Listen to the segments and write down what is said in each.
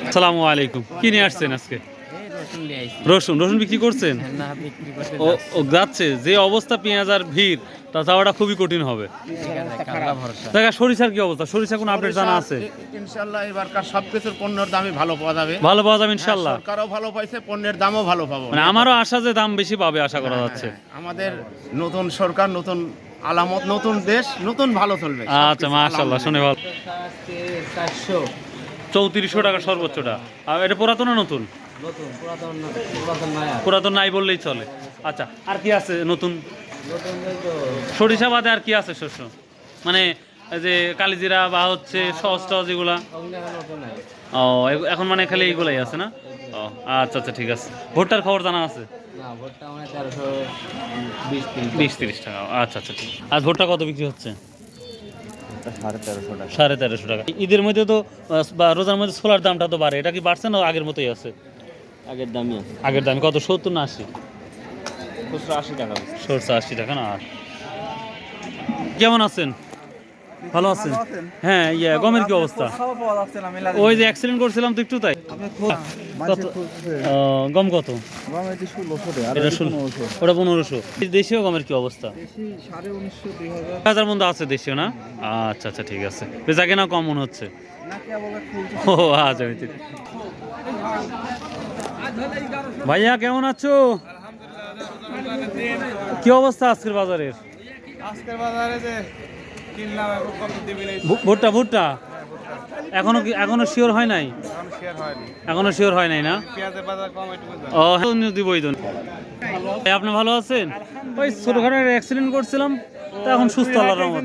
আসসালামু আলাইকুম। কি নিয়ে আসছেন আজকে? রসুন। রসুন বিক্রি করছেন? ও যাচ্ছে যে অবস্থা, পেঁয়াজ আর ভিড়, তা যাওয়াটা খুবই কঠিন হবে। দেখা সরিষার কি অবস্থা? সরিষা কোন আপডেট জানা আছে? ইনশাআল্লাহ এবারকার সবকিছুর পণ্যের দামই ভালো পাওয়া যাবে। ভালো পাওয়া যাবে ইনশাআল্লাহ। সরকারও ভালো পাইছে, পণ্যের দামও ভালো পাবো। মানে আমারও আশা যে দাম বেশি পাবে, আশা করা যাচ্ছে। আমাদের নতুন সরকার, নতুন আলামত, নতুন দেশ, নতুন ভালো চলবে। আচ্ছা, মাশাআল্লাহ, শুনে ভালো। 3400 টাকা সর্বোচ্চটা। আর এটা পুরাতন না নতুন? পুরাতন নাই বললেই চলে। আচ্ছা, আর কি আছে নতুন? সরিষা বাদে আর কি আছে শস্য? মানে যে কালিজিরা বা হচ্ছে সস টস এগুলা? ও, এখন মানে খালি এইগুলাই আছে না? ও আচ্ছা আচ্ছা, ঠিক আছে। ভুট্টার খবর জানা আছে? 20-30 টাকা। আচ্ছা আচ্ছা, ঠিক। আর ভুট্টা কত বিক্রি হচ্ছে? 1350 টাকা। ঈদের মধ্যে তো বা রোজার মধ্যে ছোলার দামটা তো বাড়ে, এটা কি বাড়ছে না আগের মতোই আছে? আগের দামই আছে। আগের দাম কত? 70 না 80? 80 টাকা। সরষে 80 টাকা না? কেমন আছেন? ভালো আছেন? হ্যাঁ, গমের কি অবস্থা? ওই যে অ্যাক্সিডেন্ট করছিলাম তো একটু, তাই। গম কত? ওটা 1500। দেশীয় গমের কি অবস্থা? 1900-2000 মধ্যে আছে দেশীয় না? আচ্ছা আচ্ছা, ঠিক আছে। বেচা কেনা কম মনে হচ্ছে। ও আচ্ছা। ভাইয়া কেমন আছো? কি অবস্থা আজকের বাজারের? আজকের বাজারে যে কিনলাম এখন কত দিবি না। ভুট্টা ভুট্টা এখনো শিওর হয় নাই? এখনো শিওর হয় নাই না? পেঁয়াজের বাজার কম একটু ও হ্যাঁ, দিবই তো। আপনি ভালো আছেন? ওই ছোটখাটো অ্যাক্সিডেন্ট করছিলাম, তো এখন সুস্থ আল্লাহর রহমত।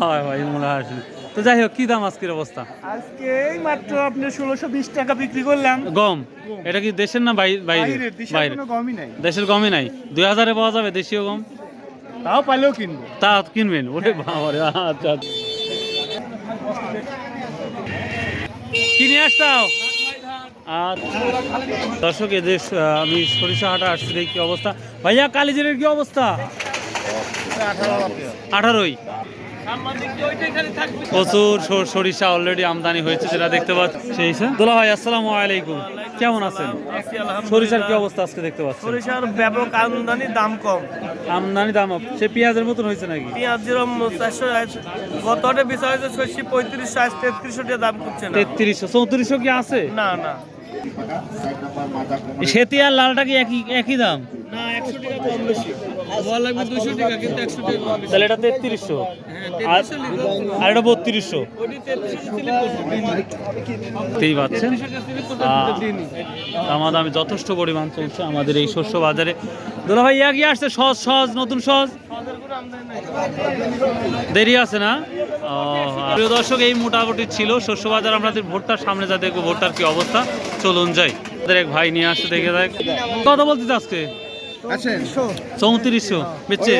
হয় ভাই, মনে হয় আসেন। তো যাই হোক, কি দাম আজকের অবস্থা? আজকে এই মাত্র আপনি 1620 টাকা বিক্রি করলাম। গম এটা কি দেশের না বাইরে? বাইরে। গমই নাই, দেশের গমই নাই। 2000-এ পাওয়া যাবে দেশীয় গম? তাও পাইলেও কিনবো। তা কিনবেন? ওরে বাবারে। আচ্ছা, কি নিয়ে আসতাও? দর্শক, এদের আমি সরিষা হাটা আসছি, কি অবস্থা? ভাইয়া কালিজিরের কি অবস্থা? 18ই। প্রচুর সরিষা অলরেডি আমদানি হয়েছে, যেটা দেখতে পাচ্ছি। দোলা ভাই, আসসালামু আলাইকুম। কেমন আছেন? সরিষার কি অবস্থা আজকে দেখতে পাচ্ছেন? সরিষার ব্যাপক আমদানি, দাম কম। আমদানি দাম সে পেঁয়াজের মতন হয়েছে নাকি? পেঁয়াজ যেরকম 400, গত হাটে বিষয় হয়েছে 3500, 3300 টাকা দাম করছে না। 3300, 3400 কি আছে? না না, সেতি আর লালটা কি একই দাম? না, 100 টাকা কম বেশি বলা লাগবে। 200 টাকা, কিন্তু 100 টাকা কম বেশি। তাহলে এটা 3300 আর এটা 3200। তেই পাচ্ছেন দামাদামি যথেষ্ট পরিমাণ চলছে আমাদের এই শস্য বাজারে। দোলা ভাই, কি আসছে? সহজ নতুন সহজ দেরি আছে না? প্রিয় দর্শক, এই মোটামুটি ছিল শস্য বাজার। আমাদের ভোটটার সামনে যা দেখবো, ভোটটার কি অবস্থা, চলুন যাই। আমাদের এক ভাই নিয়ে আসছে, দেখে দেখ কত বলতে আজকে। 3400 বেচছে।